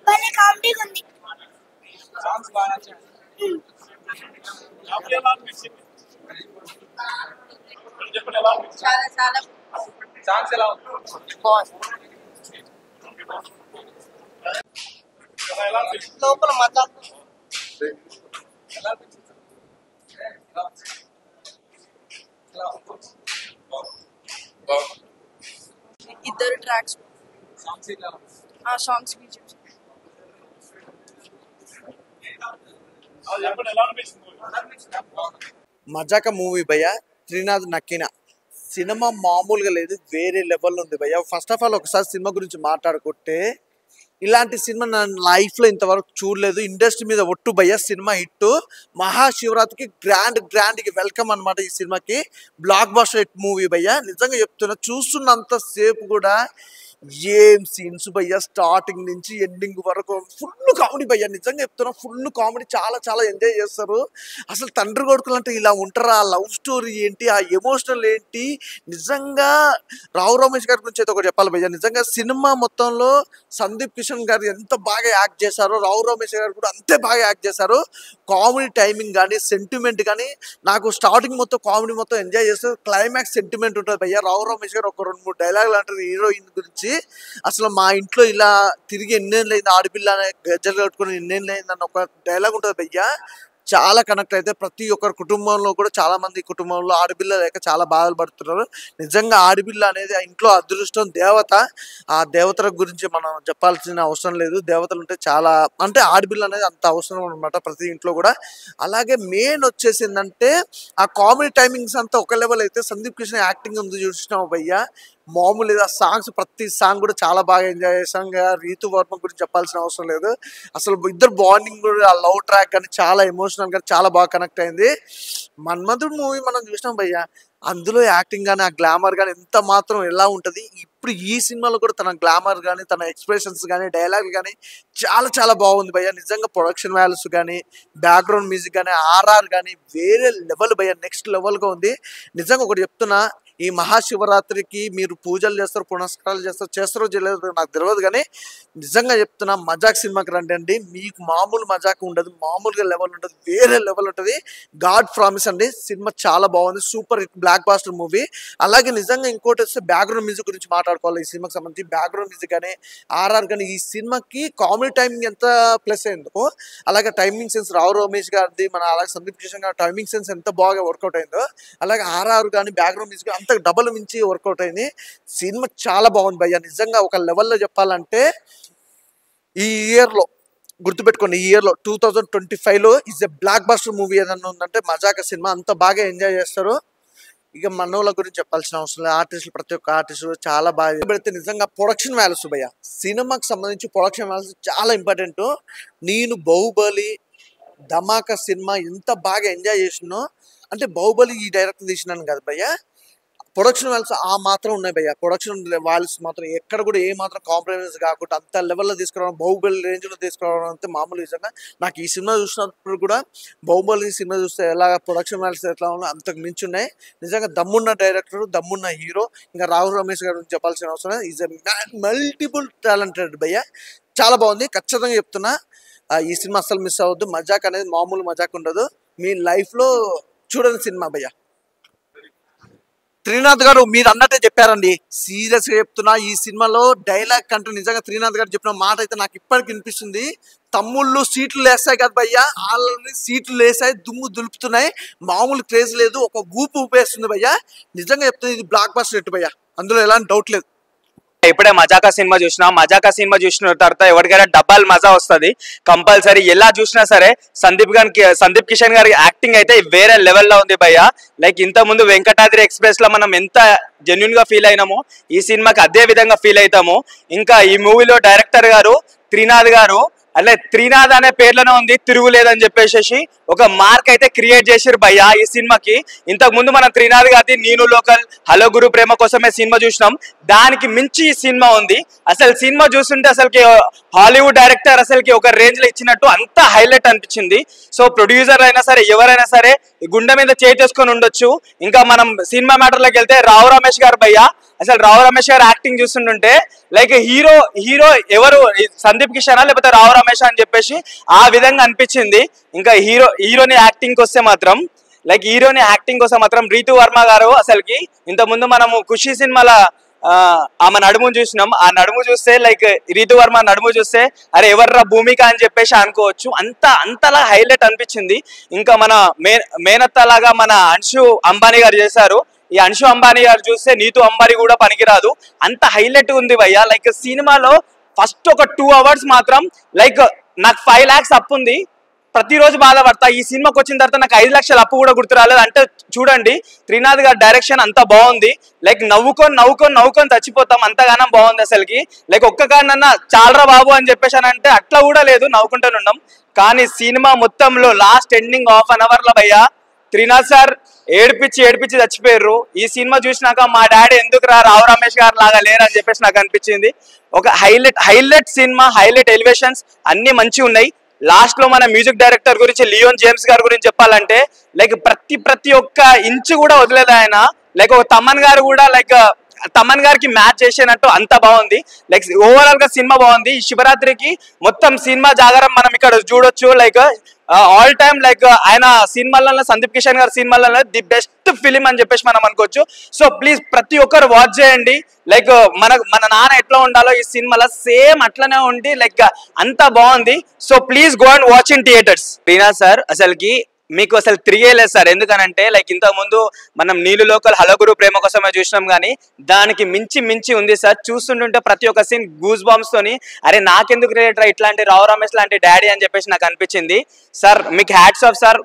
భలే కామెడీగా ఉంది. సాంగ్స్ బాగా నచ్చాయి. చాలా చాలా సాంగ్స్ ఎలా ఉంది? లోపల మాట్లాడుతూ ఎలా అనిపించింది? ఇద్దరు ట్రాక్స్ సాంగ్స్ ఎలా ఉంది? ఆ సాంగ్స్ కి మజాక మూవీ భయ్య. త్రినాథ్ నక్కిన సినిమా మామూలుగా లేదు, వేరే లెవెల్ ఉంది భయ్య. ఫస్ట్ ఆఫ్ ఆల్ ఒకసారి సినిమా గురించి మాట్లాడుకుంటే, ఇలాంటి సినిమా నా లైఫ్లో ఇంతవరకు చూడలేదు. ఇండస్ట్రీ మీద ఒట్టు భయ్య, సినిమా హిట్. మహాశివరాత్రికి గ్రాండ్కి వెల్కమ్ అనమాట. ఈ సినిమాకి బ్లాక్ బస్టర్ హిట్ మూవీ భయ్య. నిజంగా చెప్తున్నా, చూస్తున్నంత సేపు కూడా ఏం సీన్స్ భయ్య, స్టార్టింగ్ నుంచి ఎండింగ్ వరకు ఫుల్ కామెడీ భయ్య. నిజంగా చెప్తున్నా, ఫుల్ కామెడీ. చాలా చాలా ఎంజాయ్ చేస్తారు. అసలు తండ్రి కొడుకులు అంటే ఇలా ఉంటారా? ఆ లవ్ స్టోరీ ఏంటి, ఆ ఎమోషనల్ ఏంటి? నిజంగా రావు రమేష్ గారి గురించి అయితే ఒకటి చెప్పాలి భయ్య. నిజంగా సినిమా మొత్తంలో సందీప్ కిషన్ గారు ఎంత బాగా యాక్ట్ చేశారో, రావు రమేష్ గారు కూడా అంతే బాగా యాక్ట్ చేశారు. కామెడీ టైమింగ్ కానీ, సెంటిమెంట్ కానీ, నాకు స్టార్టింగ్ మొత్తం కామెడీ మొత్తం ఎంజాయ్ చేస్తారు. క్లైమాక్స్ సెంటిమెంట్ ఉంటుంది భయ్య. రావు రమేష్ గారు ఒక 2-3 డైలాగులు అంటారు హీరోయిన్ గురించి. అసలు మా ఇంట్లో ఇలా తిరిగి ఎన్నేళ్ళు అయింది, ఆడపిల్ల గజ్జలు కట్టుకుని ఎన్నేళ్ళు అయిందని ఒక డైలాగ్ ఉంటుంది భయ్య. చాలా కనెక్ట్ అయితే ప్రతి ఒక్కరి కుటుంబంలో కూడా, చాలా మంది కుటుంబంలో ఆడపిల్ల లేక చాలా బాధలు పడుతున్నారు. నిజంగా ఆడపిల్ల అనేది ఆ ఇంట్లో అదృష్టం, దేవత. ఆ దేవతల గురించి మనం చెప్పాల్సిన అవసరం లేదు. దేవతలు ఉంటే చాలా, అంటే ఆడపిల్ల అనేది అంత అవసరం అనమాట ప్రతి ఇంట్లో కూడా. అలాగే మెయిన్ వచ్చేసిందంటే ఆ కామెడీ టైమింగ్స్ అంతా ఒక లెవెల్ అయితే, సందీప్ కిషన్ యాక్టింగ్ ఉంది చూసినావు భయ్య, మామూలు. ఆ సాంగ్స్ ప్రతి సాంగ్ కూడా చాలా బాగా ఎంజాయ్ చేసాం. రీతు వర్మ గురించి చెప్పాల్సిన అవసరం లేదు. అసలు ఇద్దరు బాండింగ్ కూడా, ఆ లవ్ ట్రాక్ కానీ చాలా ఎమోషనల్ గా చాలా బాగా కనెక్ట్ అయింది. మన్మధుడు మూవీ మనం చూసినాం భయ్య, అందులో యాక్టింగ్ కానీ, ఆ గ్లామర్ కానీ ఎంత మాత్రం ఎలా ఉంటుంది. ఇప్పుడు ఈ సినిమాలో కూడా తన గ్లామర్ కానీ, తన ఎక్స్ప్రెషన్స్ కానీ, డైలాగ్ కానీ చాలా చాలా బాగుంది భయ్య. నిజంగా ప్రొడక్షన్ వాల్యూస్ కానీ, బ్యాక్గ్రౌండ్ మ్యూజిక్ కానీ, ఆర్ఆర్ కానీ వేరే లెవెల్ భయ్య, నెక్స్ట్ లెవెల్గా ఉంది. నిజంగా ఒకటి చెప్తున్నా, ఈ మహాశివరాత్రికి మీరు పూజలు చేస్తారు, పునస్కారాలు చేస్తారో చేయలేదో నాకు తెలియదు, కానీ నిజంగా చెప్తున్నా, మజాక్ సినిమాకి రండి. మీకు మామూలు మజాక్ ఉండదు, మామూలుగా లెవెల్ ఉంటుంది, వేరే లెవెల్ ఉంటుంది. గాడ్ ప్రామిస్ అండి. సినిమా చాలా బాగుంది, super hit blockbuster movie. అలాగే నిజంగా ఇంకోటి వస్తే బ్యాక్గ్రౌండ్ మ్యూజిక్ గురించి మాట్లాడుకోవాలి. ఈ సినిమాకి సంబంధించి బ్యాక్గ్రౌండ్ మ్యూజిక్ కానీ, ఆర్ఆర్ కానీ, ఈ సినిమాకి కామెడీ టైమింగ్ ఎంత ప్లస్ అయిందో, అలాగే టైమింగ్ సెన్స్ రావు రమేష్ గారిది, మన అలాగే సందీప్ కిషన్ గారి టైమింగ్ సెన్స్ ఎంత బాగా వర్కౌట్ అయిందో, అలాగే ఆర్ఆర్ కానీ బ్యాక్గ్రౌండ్ మ్యూజిక్ అంత డబల్ మించి వర్కౌట్ అయింది. సినిమా చాలా బాగుంది భయ్య. నిజంగా ఒక లెవెల్లో చెప్పాలంటే, ఈ ఇయర్లో గుర్తుపెట్టుకోండి, ఈ ఇయర్లో 2025లో is a blockbuster movie ఏదన్నా ఉందంటే మజాక సినిమా. అంత బాగా ఎంజాయ్ చేస్తారు. ఇక మనోళ్ళ గురించి చెప్పాల్సిన అవసరం లేదు. ఆర్టిస్టులు, ప్రతి ఒక్క ఆర్టిస్టు చాలా బాగా పెడితే. నిజంగా ప్రొడక్షన్ వాల్యూస్ భయ్య, సినిమాకి సంబంధించి ప్రొడక్షన్ వాల్యూస్ చాలా ఇంపార్టెంట్. నేను బాహుబలి, ధమాకా సినిమా ఎంత బాగా ఎంజాయ్ చేసినో, అంటే బాహుబలి ఈ డైరెక్టర్ తీసినాను కదా భయ్య, ప్రొడక్షన్ వాల్యూస్ ఆ మాత్రం ఉన్నాయి భయ్య. ప్రొడక్షన్ వాల్యూస్ మాత్రం ఎక్కడ కూడా ఏ మాత్రం కాంప్రమైజ్ కాకుండా అంత లెవెల్లో తీసుకురావడం, బాహుబలి రేంజ్లో తీసుకురావడం అంటే మామూలు విధంగా. నాకు ఈ సినిమా చూసినప్పుడు కూడా బాహుబలి సినిమా చూస్తే ఎలా ప్రొడక్షన్ వాల్యూస్ ఎట్లా ఉన్నా అంతకు మించి ఉన్నాయి. నిజంగా దమ్మున్న డైరెక్టర్, దమ్మున్న హీరో. ఇంకా రావు రమేష్ గారి గురించి చెప్పాల్సిన అవసరం లేదు. ఈజ్ ఎ మల్టిపుల్ టాలెంటెడ్ భయ్య. చాలా బాగుంది, ఖచ్చితంగా చెప్తున్నా. ఈ సినిమా అస్సలు మిస్ అవ్వద్దు. మజాక్ అనేది మామూలు మజాక్ ఉండదు. మీ లైఫ్లో చూడని సినిమా భయ్య. త్రినాథ్ గారు మీరు అన్నట్టే చెప్పారండి, సీరియస్ గా చెప్తున్నా. ఈ సినిమాలో డైలాగ్ కంటే నిజంగా త్రినాథ్ గారు చెప్పిన మాట అయితే నాకు ఇప్పటికి వినిపిస్తుంది. తమ్ముళ్ళు సీట్లు లేస్తాయి కదా భయ్య, ఆల్రెడీ సీట్లు లేసాయి, దుమ్ము దులుపుతున్నాయి, మామూలు క్రేజ్ లేదు, ఒక ఊపు ఊపేస్తుంది భయ్య. నిజంగా చెప్తుంది, ఇది బ్లాక్ బస్టర్ హిట్ భయ్య, అందులో ఎలాంటి డౌట్ లేదు. ఇప్పుడే మజాకా సినిమా చూసినా. మజాకా సినిమా చూసిన తర్వాత ఎవరికైనా డబ్బాల్ మజా వస్తుంది కంపల్సరీ. ఎలా చూసినా సరే సందీప్ కిషన్ గారి యాక్టింగ్ అయితే వేరే లెవెల్లో ఉంది భయ్య. లైక్ ఇంత ముందు వెంకటాద్రి ఎక్స్ప్రెస్ లో మనం ఎంత జెన్యున్ గా ఫీల్ అయినామో, ఈ సినిమాకి అదే విధంగా ఫీల్ అవుతాము. ఇంకా ఈ మూవీలో డైరెక్టర్ గారు త్రినాథ్ గారు, అంటే త్రినాథ్ అనే పేర్లోనే ఉంది తిరుగులేదని చెప్పేసి ఒక మార్క్ అయితే క్రియేట్ చేసిరు భయ్య ఈ సినిమాకి. ఇంతకు ముందు మనం త్రినాథ్ గారి నేను లోకల్, హలో గురు ప్రేమ కోసమే సినిమా చూసినాం. దానికి మించి ఈ సినిమా ఉంది. అసలు సినిమా చూస్తుంటే అసలుకి హాలీవుడ్ డైరెక్టర్ అసలుకి ఒక రేంజ్ లో ఇచ్చినట్టు అంత హైలైట్ అనిపించింది. సో ప్రొడ్యూసర్ అయినా సరే ఎవరైనా సరే గుండె మీద చేసేసుకొని ఉండొచ్చు. ఇంకా మనం సినిమా మ్యాటర్లోకి వెళ్తే రావు రమేష్ గారు భయ్య, అసలు రావు రమేష్ గారు యాక్టింగ్ చూస్తుంటుంటే లైక్ హీరో ఎవరు సందీప్ కిషన్ లేకపోతే రావు రమేష్ అని చెప్పేసి ఆ విధంగా అనిపించింది. ఇంకా హీరోని యాక్టింగ్ వస్తే మాత్రం రీతు వర్మ గారు అసలుకి ఇంతకుముందు మనము ఖుషి సినిమాల ఆమె నడుమును చూసినాం. ఆ నడుము చూస్తే లైక్ రీతు వర్మ నడుము చూస్తే అరే ఎవర్రా భూమిక అని చెప్పేసి అనుకోవచ్చు. అంతలా హైలైట్ అనిపించింది. ఇంకా మన మేనత్త లాగా మన అంశు అంబానీ గారు చేశారు. ఈ అంశు అంబానీ గారు చూస్తే నీతు అంబానీ కూడా పనికిరాదు, అంత హైలైట్ ఉంది భయ్య. లైక్ సినిమాలో ఫస్ట్ ఒక 2 hours మాత్రం లైక్ నాకు 5 lakhs అప్పు ఉంది, ప్రతిరోజు బాధపడతా. ఈ సినిమాకి వచ్చిన తర్వాత నాకు 5 లక్షల అప్పు కూడా గుర్తు రాలేదు. అంటే చూడండి త్రినాథ్ గారి డైరెక్షన్ అంత బాగుంది. లైక్ నవ్వుకొని చచ్చిపోతాం, అంతగానం బాగుంది అసలుకి. లైక్ ఒక్క కారణన్నా చాలరా బాబు అని చెప్పేసి అని అంటే అట్లా కూడా లేదు, నవ్వుకుంటూనే ఉన్నాం. కానీ సినిమా మొత్తంలో లాస్ట్ ఎండింగ్ 1/2 hour లో భయ్యా త్రినాథ్ సార్ ఏడిపించి చచ్చిపోయారు. ఈ సినిమా చూసినాక మా డాడీ ఎందుకు రావు రమేష్ గారు లాగా లేరు అని చెప్పేసి నాకు అనిపించింది. ఒక హైలైట్ సినిమా, హైలైట్ ఎలివేషన్స్ అన్ని మంచిగా ఉన్నాయి. లాస్ట్ లో మన మ్యూజిక్ డైరెక్టర్ గురించి లియోన్ జేమ్స్ గారి గురించి చెప్పాలంటే లైక్ ప్రతి ఒక్క ఇంచు కూడా వదిలేదు ఆయన. లైక్ ఒక తమన్ గారు కూడా లైక్ తమన్ గారికి మ్యాచ్ చేసేనట్టు అంత బాగుంది. లైక్ ఓవరాల్ గా సినిమా బాగుంది. ఈ శివరాత్రికి మొత్తం సినిమా జాగారం మనం ఇక్కడ చూడొచ్చు. లైక్ ఆల్ టైమ్ లైక్ ఆయన సినిమాలలో సందీప్ కిషన్ గారి సినిమాలలో ది బెస్ట్ ఫిలిం అని చెప్పేసి మనం అనుకోవచ్చు. సో ప్లీజ్ ప్రతి ఒక్కరు వాచ్ చేయండి. లైక్ మన నాన్న ఎట్లా ఉండాలో ఈ సినిమాలో సేమ్ అట్లనే ఉండి లైక్ అంత బాగుంది. So please go and watch in theatres. Srinath sir అసలుకి మీకు అసలు తిరిగేలేదు సార్. ఎందుకనంటే లైక్ ఇంతకు ముందు మనం నీళ్ళు లోకల్ హలగురు ప్రేమ కోసమే చూసినాం, కానీ దానికి మించి ఉంది సార్. చూస్తుంటుంటే ప్రతి ఒక్క సీన్ గూస్ బాంబ్స్ తోని అరే నాకెందుకు రిలేటర్ ఇట్లాంటి రావు రమేష్ లాంటి డాడీ అని చెప్పేసి నాకు అనిపించింది. సార్ మీకు హ్యాట్స్ ఆఫ్ సార్.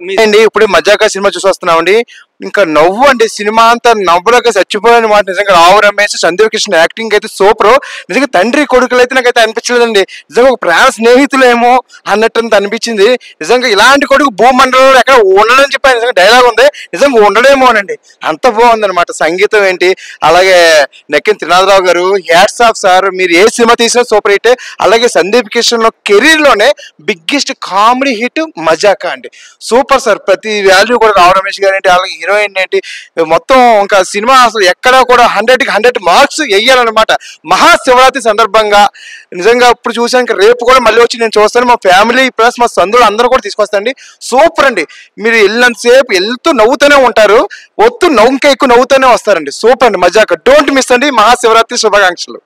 ఇప్పుడు మజాకా సినిమా చూసి వస్తున్నామండి. ఇంకా నవ్వు అండి, సినిమా అంతా నవ్వులోకి చచ్చిపోయిన మాట. నిజంగా రావు రమేష్, సందీప్ కిషన్ యాక్టింగ్ అయితే సూపర్. నిజంగా తండ్రి కొడుకులు అయితే నాకైతే అనిపించలేదండి. నిజంగా ఒక ప్రాణ స్నేహితులేమో అన్నట్టు అనిపించింది. నిజంగా ఇలాంటి కొడుకు భూమండలంలో ఎక్కడ ఉండడని చెప్పి నిజంగా డైలాగ్ ఉంది, నిజంగా ఉండడేమోనండి, అంత బాగుంది అనమాట. సంగీతం ఏంటి, అలాగే నెక్కిన త్రినాథరావు గారు హ్యాట్స్ ఆఫ్ సార్. మీరు ఏ సినిమా తీసినా సూపర్ హిట్. అలాగే సందీప్ కిషన్ లో కెరీర్ లోనే బిగ్గెస్ట్ కామెడీ హిట్ మజాకా అండి, సూపర్ సార్. ప్రతి వాల్యూ కూడా రావు రమేష్ గారు ఏంటి, అలాగే హీరోయిన్ ఏంటి, మొత్తం ఇంకా సినిమా అసలు ఎక్కడ కూడా 100కి 100 మార్క్స్ వేయాలన్నమాట. మహాశివరాత్రి సందర్భంగా నిజంగా ఇప్పుడు చూసాను, రేపు కూడా మళ్ళీ వచ్చి నేను చూస్తాను. మా ఫ్యామిలీ ప్లస్ మా సందులు అందరూ కూడా తీసుకొస్తాండి. సూపర్ అండి. మీరు వెళ్ళినంతసేపు వెళ్తూ నవ్వుతూనే ఉంటారు, ఇంకా ఎక్కువ నవ్వుతూనే వస్తారండి. సూపర్ అండి మజాకా. డోంట్ మిస్ అండి. మహాశివరాత్రి శుభాకాంక్షలు.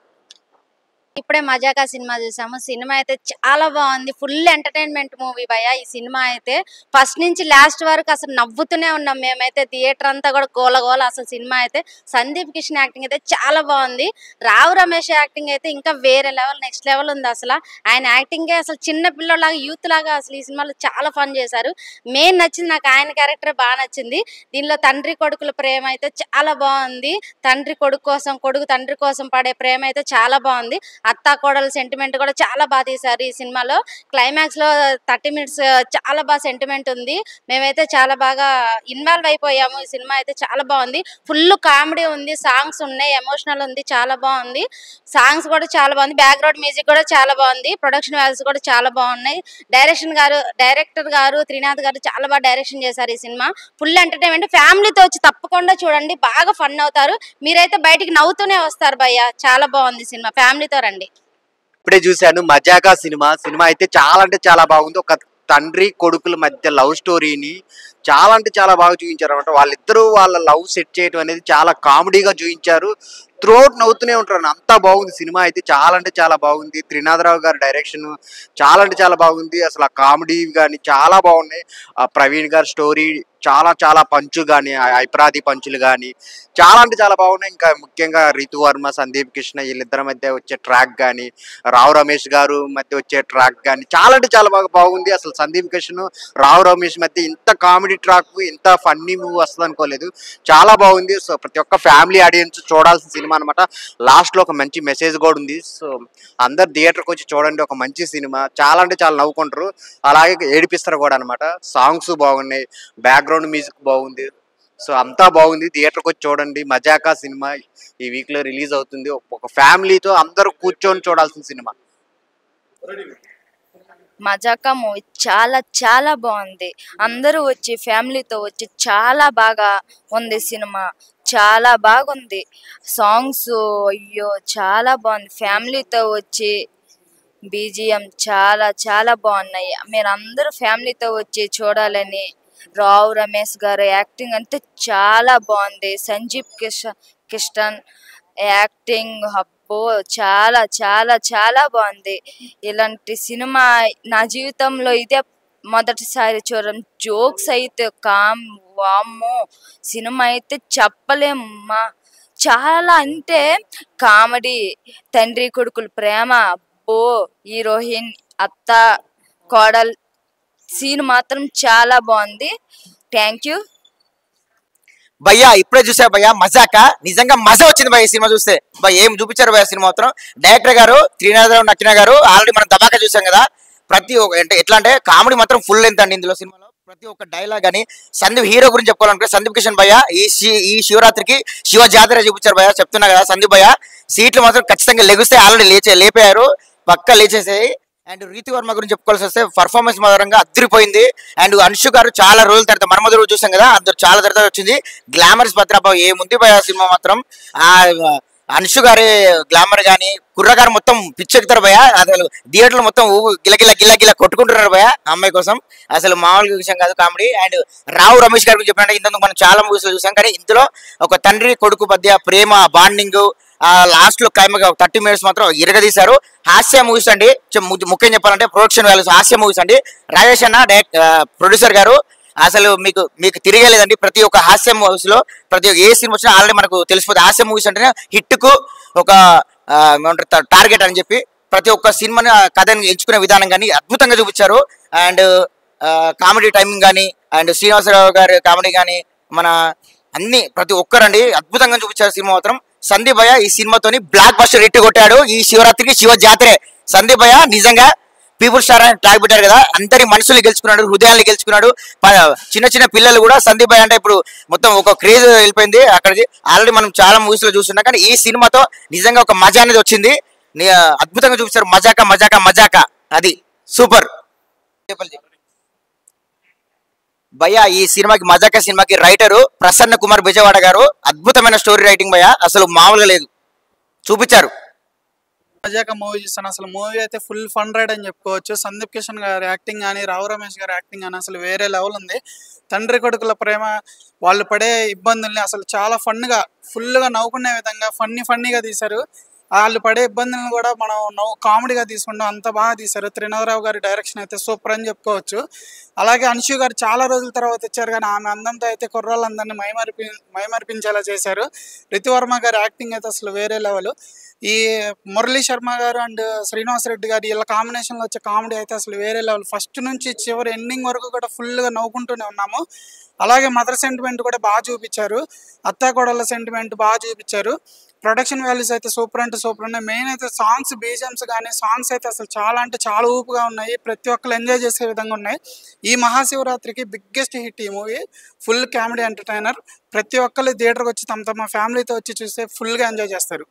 ఇప్పుడే మజాకా సినిమా చూసాము. సినిమా అయితే చాలా బాగుంది, ఫుల్ ఎంటర్టైన్మెంట్ మూవీ భయ. ఈ సినిమా అయితే ఫస్ట్ నుంచి లాస్ట్ వరకు అసలు నవ్వుతూనే ఉన్నాం మేమైతే. థియేటర్ అంతా కూడా గోలగోల. అసలు సినిమా అయితే సందీప్ కిషన్ యాక్టింగ్ అయితే చాలా బాగుంది. రావు రమేష్ యాక్టింగ్ అయితే ఇంకా వేరే లెవెల్, నెక్స్ట్ లెవెల్ ఉంది. అసలు ఆయన యాక్టింగే అసలు చిన్న పిల్లలాగా, యూత్ లాగా అసలు ఈ సినిమాలో చాలా ఫన్ చేశారు. మెయిన్ నచ్చింది నాకు ఆయన క్యారెక్టర్ బాగా నచ్చింది. దీనిలో తండ్రి కొడుకుల ప్రేమ అయితే చాలా బాగుంది. తండ్రి కొడుకు కోసం, కొడుకు తండ్రి కోసం పడే ప్రేమ అయితే చాలా బాగుంది. అత్తా కోడల సెంటిమెంట్ కూడా చాలా బాగా తీశారు ఈ సినిమాలో. క్లైమాక్స్ లో 30 minutes చాలా బాగా సెంటిమెంట్ ఉంది. మేమైతే చాలా బాగా ఇన్వాల్వ్ అయిపోయాము. ఈ సినిమా అయితే చాలా బాగుంది. ఫుల్ కామెడీ ఉంది, సాంగ్స్ ఉన్నాయి, ఎమోషనల్ ఉంది, చాలా బాగుంది. సాంగ్స్ కూడా చాలా బాగుంది, బ్యాక్గ్రౌండ్ మ్యూజిక్ కూడా చాలా బాగుంది, ప్రొడక్షన్ వాల్యూస్ కూడా చాలా బాగున్నాయి. డైరెక్టర్ గారు త్రినాథ్ గారు చాలా బాగా డైరెక్షన్ చేశారు ఈ సినిమా. Full entertainment. ఫ్యామిలీతో వచ్చి తప్పకుండా చూడండి, బాగా ఫన్ అవుతారు. మీరైతే బయటికి నవ్వుతూనే వస్తారు భయ్య. చాలా బాగుంది సినిమా, ఫ్యామిలీతో రండి. ఇప్పుడే చూశాను మజాకా సినిమా. సినిమా అయితే చాలా అంటే చాలా బాగుంది. ఒక తండ్రి కొడుకుల మధ్య లవ్ స్టోరీని చాలా అంటే చాలా బాగా చూపించారు అనమాట. వాళ్ళిద్దరూ వాళ్ళ లవ్ సెట్ చేయడం అనేది చాలా కామెడీగా చూపించారు. త్రూఅవుట్ నవ్వుతూనే ఉంటారు. అంతా బాగుంది సినిమా అయితే, చాలా అంటే చాలా బాగుంది. త్రినాథరావు గారి డైరెక్షన్ చాలా అంటే చాలా బాగుంది. అసలు ఆ కామెడీ కానీ చాలా బాగున్నాయి. ఆ ప్రవీణ్ గారి స్టోరీ చాలా పంచు కానీ, ఐప్రాది పంచులు కానీ చాలా అంటే చాలా బాగున్నాయి. ఇంకా ముఖ్యంగా రితు వర్మ, సందీప్ కృష్ణ వీళ్ళిద్దరి మధ్య వచ్చే ట్రాక్ కానీ, రావు రమేష్ గారు మధ్య వచ్చే ట్రాక్ కానీ చాలా అంటే చాలా బాగుంది. అసలు సందీప్ కృష్ణ రావు రమేష్ మధ్య ఇంత కామెడీ ట్రాక్, ఇంత ఫన్నీ మూవీ వస్తుంది అనుకోలేదు. చాలా బాగుంది. సో ప్రతి ఒక్క ఫ్యామిలీ ఆడియన్స్ చూడాల్సిన సినిమా అనమాట. లాస్ట్ లో ఒక మంచి మెసేజ్ కూడా ఉంది. సో అందరు థియేటర్కి వచ్చి చూడండి, ఒక మంచి సినిమా. చాలా అంటే చాలా నవ్వుకుంటారు, అలాగే ఏడిపిస్తారు కూడా అనమాట. సాంగ్స్ బాగున్నాయి, బ్యాక్గ్రౌండ్ మ్యూజిక్ బాగుంది. సో అంతా బాగుంది. థియేటర్కి వచ్చి చూడండి. మజాకా సినిమా ఈ వీక్ లో రిలీజ్ అవుతుంది. ఒక ఫ్యామిలీతో అందరూ కూర్చొని చూడాల్సిన సినిమా. మజాకా మూవీ చాలా చాలా బాగుంది. అందరూ వచ్చి ఫ్యామిలీతో వచ్చి చాలా బాగా ఉంది సినిమా. చాలా బాగుంది. సాంగ్స్ అయ్యో చాలా బాగుంది. ఫ్యామిలీతో వచ్చి బీజిఎం చాలా చాలా బాగున్నాయి. మీరు అందరూ ఫ్యామిలీతో వచ్చి చూడాలని. రావు రమేష్ గారు యాక్టింగ్ అంటే చాలా బాగుంది. సంజీవ్ కిషన్ యాక్టింగ్ అబ్బో చాలా చాలా చాలా బాగుంది. ఇలాంటి సినిమా నా జీవితంలో ఇదే మొదటిసారి చూడడం. జోక్స్ అయితే వామ్మో సినిమా అయితే చెప్పలేమ్మా. చాలా అంటే కామెడీ, తండ్రి కొడుకుల ప్రేమ, అబ్బో హీరోయిన్, అత్త కోడల్ సీన్ మాత్రం చాలా బాగుంది. Thank you. భయ్యా ఇప్పుడే చూసా భయ్యా మజాక, నిజంగా మజా వచ్చింది భయ్య సినిమా చూస్తే. భయ్య ఏం చూపించారు భయ్య సినిమా మాత్రం. డైరెక్టర్ గారు త్రినాథరావు నక్కిన గారు ఆల్రెడీ మనం దబాకా చూసాం కదా. ప్రతి ఒక్క అంటే ఎట్లా అంటే కామెడీ మాత్రం ఫుల్ లెంత్ అండి ఇందులో సినిమాలో. ప్రతి ఒక్క డైలాగ్ అని సందీప్ హీరో గురించి చెప్పుకోవాలంటే సందీప్ కిషన్ భయ్య ఈ శివరాత్రికి శివ జాతర చూపించారు భయ్య. చెప్తున్నా కదా సందీప్ భయ్య సీట్లు మాత్రం ఖచ్చితంగా లెగిస్తే ఆల్రెడీ లేపారు, పక్క లేచేసాయి. అండ్ రీతి వర్మ గురించి చెప్పుకోవాల్సి వస్తే పర్ఫార్మెన్స్ మాత్రంగా అదిరిపోయింది. అండ్ అన్షు గారు చాలా రోజుల తర్వాత మన్మధుడు చూసాం కదా, అందరు చాలా తర్వాత వచ్చింది. గ్లామర్స్ భద్రాబాబు ఏముంది భయ సినిమా మాత్రం. ఆ అన్షు గారి గ్లామర్ కానీ కుర్రగారు మొత్తం పిచ్చెక్కుతారు భయ. అసలు థియేటర్లు మొత్తం గిల్ల కొట్టుకుంటున్నారు భయ అమ్మాయి కోసం. అసలు మామూలుగా విషయం కాదు కామెడీ. అండ్ రావు రమేష్ గారి గురించి చెప్పినట్టు ఇంతకు మనం చాలా మూవీస్ లో చూసాం, కానీ ఇందులో ఒక తండ్రి కొడుకు మధ్య ప్రేమ బాండింగ్ లాస్ట్ లో క్లైమాక్స్ 30 minutes మాత్రం ఇరగదీశారు. హాస్య మూవీస్ అండి, ముఖ్యం చెప్పాలంటే ప్రొడక్షన్ వాల్యూస్ హాస్య మూవీస్ అండి. రాజేష్ అన్న ప్రొడ్యూసర్ గారు అసలు మీకు తిరిగేలేదండి. ప్రతి ఒక్క హాస్య మూవీస్ లో ప్రతి ఒక్క ఏ సినిమా వచ్చినా ఆల్రెడీ మనకు తెలిసిపోతుంది. హాస్య మూవీస్ అంటే హిట్ కు ఒక టార్గెట్ అని చెప్పి ప్రతి ఒక్క సినిమాని కథని ఎంచుకునే విధానం కానీ అద్భుతంగా చూపించారు. అండ్ కామెడీ టైమింగ్ కానీ అండ్ శ్రీనివాసరావు గారి కామెడీ కానీ మన అన్ని ప్రతి ఒక్కరండి అద్భుతంగా చూపించారు సినిమా మాత్రం. సందీప్ భయ్య ఈ సినిమాతోని బ్లాక్ బస్టర్ హిట్ కొట్టాడు. ఈ శివరాత్రికి శివ జాతరే. సందీప్ భయ్య నిజంగా పీపుల్ స్టార్ అని ట్యాగ్ పెట్టారు కదా, అందరి మనసులు గెలుచుకున్నాడు, హృదయాన్ని గెలుచుకున్నాడు. చిన్న చిన్న పిల్లలు కూడా సందీప్ భయ్య అంటే ఇప్పుడు మొత్తం ఒక క్రేజ్ వెళ్ళిపోయింది అక్కడికి. ఆల్రెడీ మనం చాలా మూవీస్ లో చూస్తున్నాం, కానీ ఈ సినిమాతో నిజంగా ఒక మజా అనేది వచ్చింది. అద్భుతంగా చూపించారు. మజాకా మజాకా మజాకా అది సూపర్. భయ్య ఈ సినిమాకి మజాకా సినిమాకి రైటరు ప్రసన్న కుమార్ బిజవాడ గారు అద్భుతమైన స్టోరీ రైటింగ్ భయ్య, అసలు మామూలుగా లేదు చూపించారు. మజాకా మూవీ చూస్తాను. అసలు మూవీ అయితే ఫుల్ ఫన్ రైడ్ అని చెప్పుకోవచ్చు. సందీప్ కిషన్ గారి యాక్టింగ్ కానీ రావు రమేష్ గారి యాక్టింగ్ కానీ అసలు వేరే లెవెల్ ఉంది. తండ్రి కొడుకుల ప్రేమ, వాళ్ళు పడే ఇబ్బందుల్ని అసలు చాలా ఫన్గా ఫుల్గా నవ్వుకునే విధంగా ఫన్నీగా తీశారు. వాళ్ళు పడే ఇబ్బందులను కూడా మనం కామెడీగా తీసుకుంటాం, అంత బాగా తీశారు. త్రినాథరావు గారి డైరెక్షన్ అయితే సూపర్ అని చెప్పుకోవచ్చు. అలాగే అన్షు గారు చాలా రోజుల తర్వాత వచ్చారు, కానీ ఆమె అందంతో అయితే కుర్రాళ్ళందరినీ మైమరిపించేలా చేశారు. రితివర్మ గారి యాక్టింగ్ అయితే అసలు వేరే లెవెల్. ఈ మురళీ శర్మ గారు అండ్ శ్రీనివాస్ రెడ్డి గారు ఇలా కాంబినేషన్లో వచ్చే కామెడీ అయితే అసలు వేరే లెవెల్. ఫస్ట్ నుంచి చివరి ఎండింగ్ వరకు కూడా ఫుల్గా నవ్వుకుంటూనే ఉన్నాము. అలాగే మదర్ సెంటిమెంట్ కూడా బాగా చూపించారు, అత్తాకోడళ్ళ సెంటిమెంట్ బాగా చూపించారు. ప్రొడక్షన్ వాల్యూస్ అయితే సూపర్ అంటే సూపర్ ఉన్నాయి. మెయిన్ అయితే సాంగ్స్, బీజిఎమ్స్ కానీ సాంగ్స్ అయితే అసలు చాలా అంటే చాలా ఊపుగా ఉన్నాయి. ప్రతి ఒక్కరు ఎంజాయ్ చేసే విధంగా ఉన్నాయి. ఈ మహాశివరాత్రికి బిగ్గెస్ట్ హిట్ ఈ మూవీ. Full comedy entertainer. ప్రతి ఒక్కరు థియేటర్కి వచ్చి తమ ఫ్యామిలీతో వచ్చి చూస్తే ఫుల్గా ఎంజాయ్ చేస్తారు.